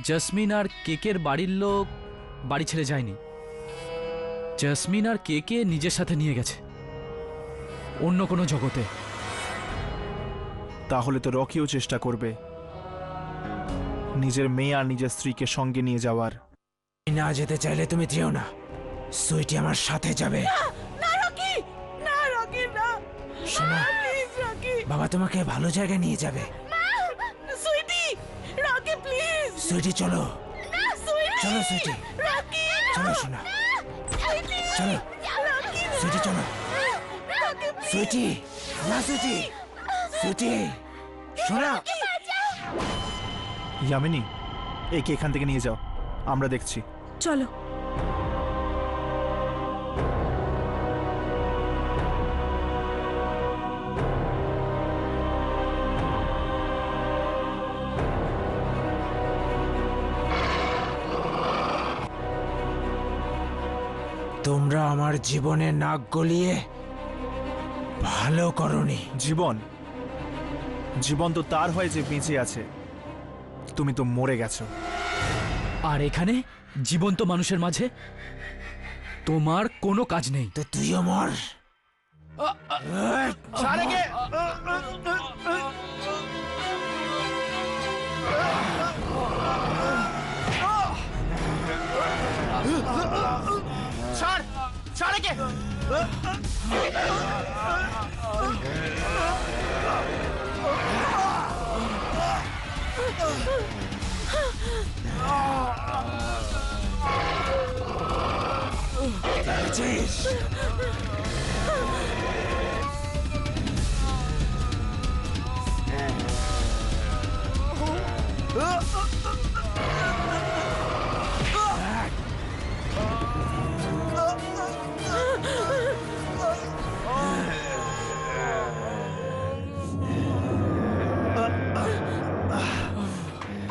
জসমিন আর কেকের বাড়ির লোক বাড়ি ছেড়ে যায়নি, জসমিন আর কেকে নিজের সাথে নিয়ে গেছে অন্য কোনো জগতে। তাহলে তো রকিও চেষ্টা করবে নিজের মেয়ে আর নিজের স্ত্রীকে সঙ্গে নিয়ে যাওয়ার। না যেতে চাইলে তুমি যেও না, সুইটি আমার সাথে যাবে। শোনো, বাবা তোমাকে ভালো জায়গায় নিয়ে যাবে। সুইটি চলো না সুইটি চলো সুইটি রকি চলো শোনা সুইটি চলো রকি সুইটি চলো রকি সুইটি না সুইটি সুইটি শোনা ইয়ামিনী একে এখান থেকে নিয়ে যাও, আমরা দেখছি। চলো। তোমরা আমার জীবনে নাক গলিয়ে ভালো করনি। জীবন জীবন তো তার হয় যে বেঁচে আছে, তুমি তো মরে গেছো। আর এখানে জীবন্ত মানুষের মাঝে তোমার কোনো কাজ নেই। তো তুইও মর।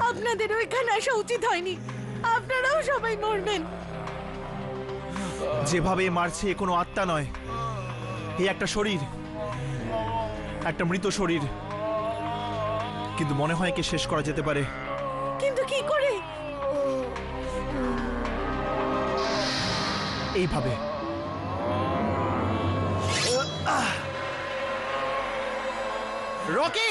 আপনাদের ওইখানে আসা উচিত হয়নি, আপনারাও সবাই মরবেন। যেভাবে মারছে এ কোনো আত্মা নয়, এই একটা শরীর, একটা মৃত শরীর। কিন্তু মনে হয় একে শেষ করা যেতে পারে। কিন্তু কি করে? এইভাবে। রকি!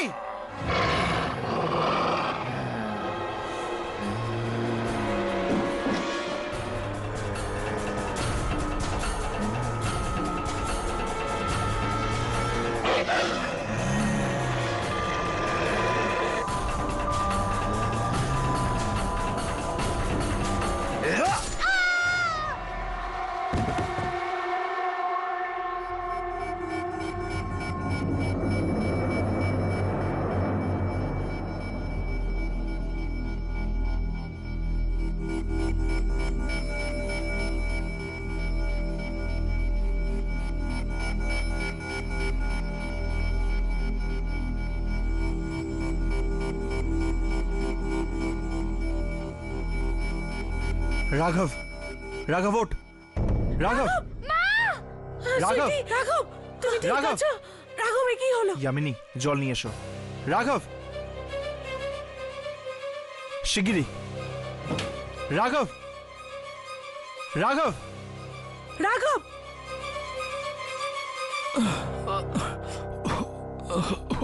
রাঘব, রাঘব ওঠ! রাঘব! রাঘব! রাঘব, তুমি ঠিক রাঘব! আছো? রাঘবের কি হলো? ইয়ামিনী, জল নিয়ে এসো। রাঘব! শিগগিরি! রাঘব! রাঘব! রাঘব!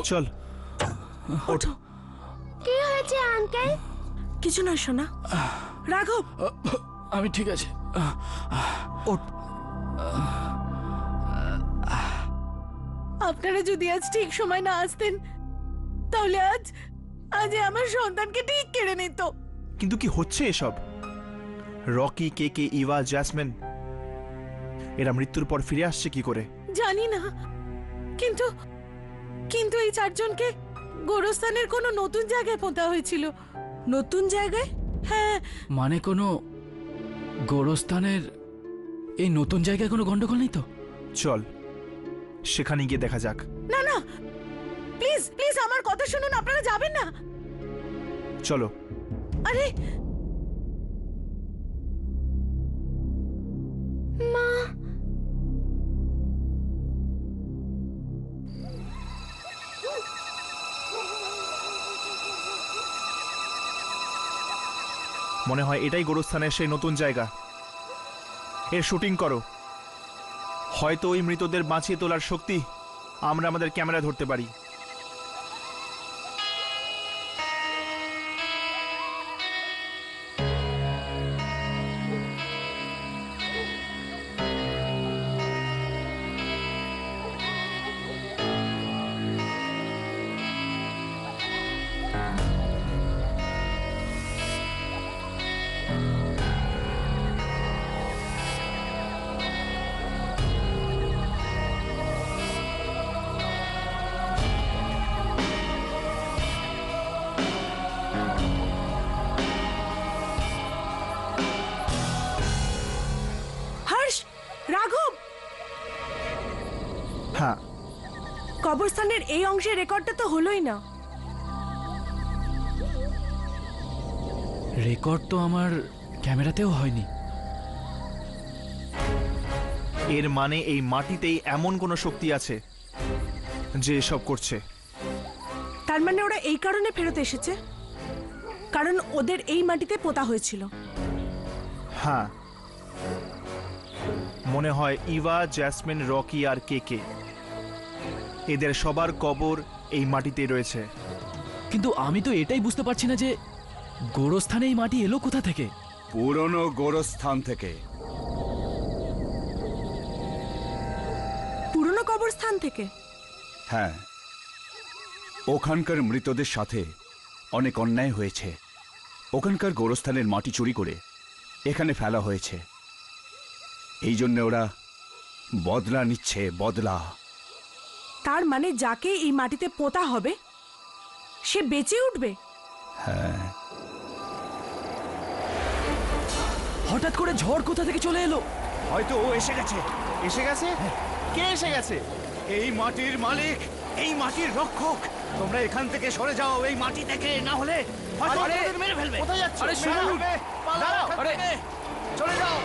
চল ওঠ। কি হয়েছে আঙ্কেল? কিছু না সোনা। রাঘব, আমি ঠিক আছে। ওঠ। আপনারা যদি আজ ঠিক সময় না আসতেন, তাহলে আজ আমার সন্তানকে ঠিক কেড়ে নিত। কিন্তু কি হচ্ছে এসব? রকি, কেকে, ইভা, জ্যাসমিন এরা মৃত্যুর পর ফিরে আসছে কি করে? জানি না, কিন্তু কিন্তু এই চারজনকে গোরস্থানের কোনো নতুন জায়গায় পোঁতা হয়েছিল। নতুন জায়গায়? হ্যাঁ। মানে কোনো গোরস্থানের এই নতুন জায়গায় কোনো গন্ডগোল নেই তো? চল সেখানে গিয়ে দেখা যাক। না না, প্লিজ প্লিজ আমার কথা শুনুন, আপনারা যাবেন না। চলো। আরে মা, মনে হয় এটাই গোরস্থানের সেই নতুন জায়গা। এর শুটিং করো। হয়তো ওই মৃতদের বাঁচিয়ে তোলার শক্তি আমরা আমাদের ক্যামেরা ধরতে পারি। রাঘব, হ্যাঁ, কবরস্থানের এই অংশের রেকর্ডটা তো হলোই না। রেকর্ড তো আমার ক্যামেরাতেও হয়নি। এর মানে এই মাটিতেই এমন কোনো শক্তি আছে যে এসব করছে। তার মানে ওরা এই কারণে ফেরত এসেছে, কারণ ওদের এই মাটিতে পোতা হয়েছিল। হ্যাঁ, মনে হয় ইভা, জ্যাসমিন, রকি আর কেকে, এদের সবার কবর এই মাটিতে রয়েছে। কিন্তু আমি তো এটাই বুঝতে পারছি না যে গোরস্থানে এই মাটি এলো কোথা থেকে। পুরনো গোরস্থান থেকে। পুরনো কবরস্থান থেকে? হ্যাঁ, ওখানকার মৃতদের সাথে অনেক অন্যায় হয়েছে। ওখানকার গোরস্থানের মাটি চুরি করে এখানে ফেলা হয়েছে। এই জন্য ওরা বদলা নিচ্ছে, বদলা। তার মানে যাকে এই মাটিতে পোতা হবে সে বেঁচে উঠবে? হ্যাঁ। হঠাৎ করে ঝড় কোথা থেকে চলে এলো? হয়তো ও এসে গেছে। এসে গেছে? কে এসে গেছে? এই মাটির মালিক, এই মাটির রক্ষক। তোমরা এখান থেকে সরে যাও, এই মাটি থেকে, না হলে হয়তো আরে, তোমাদের মেরে ফেলবে। কোথায় যাচ্ছ? আরে মেরে শুনুন, ফেলবে। দাঁড়াও, আরে, চলে যাও।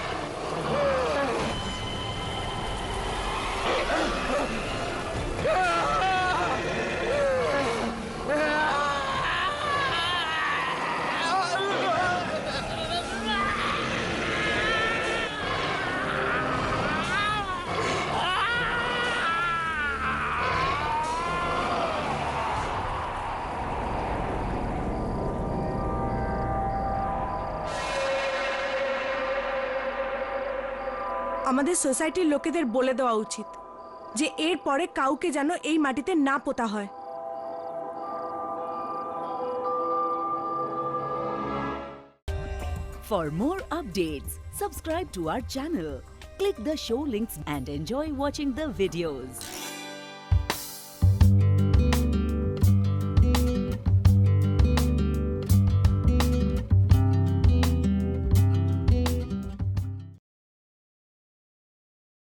আমাদের সোসাইটির লোকেদের বলে দেওয়া উচিত যে এর পরে কাউকে যেন এই মাটিতে না পোতা হয়। For more updates, subscribe to our channel, click the show links and enjoy watching the videos.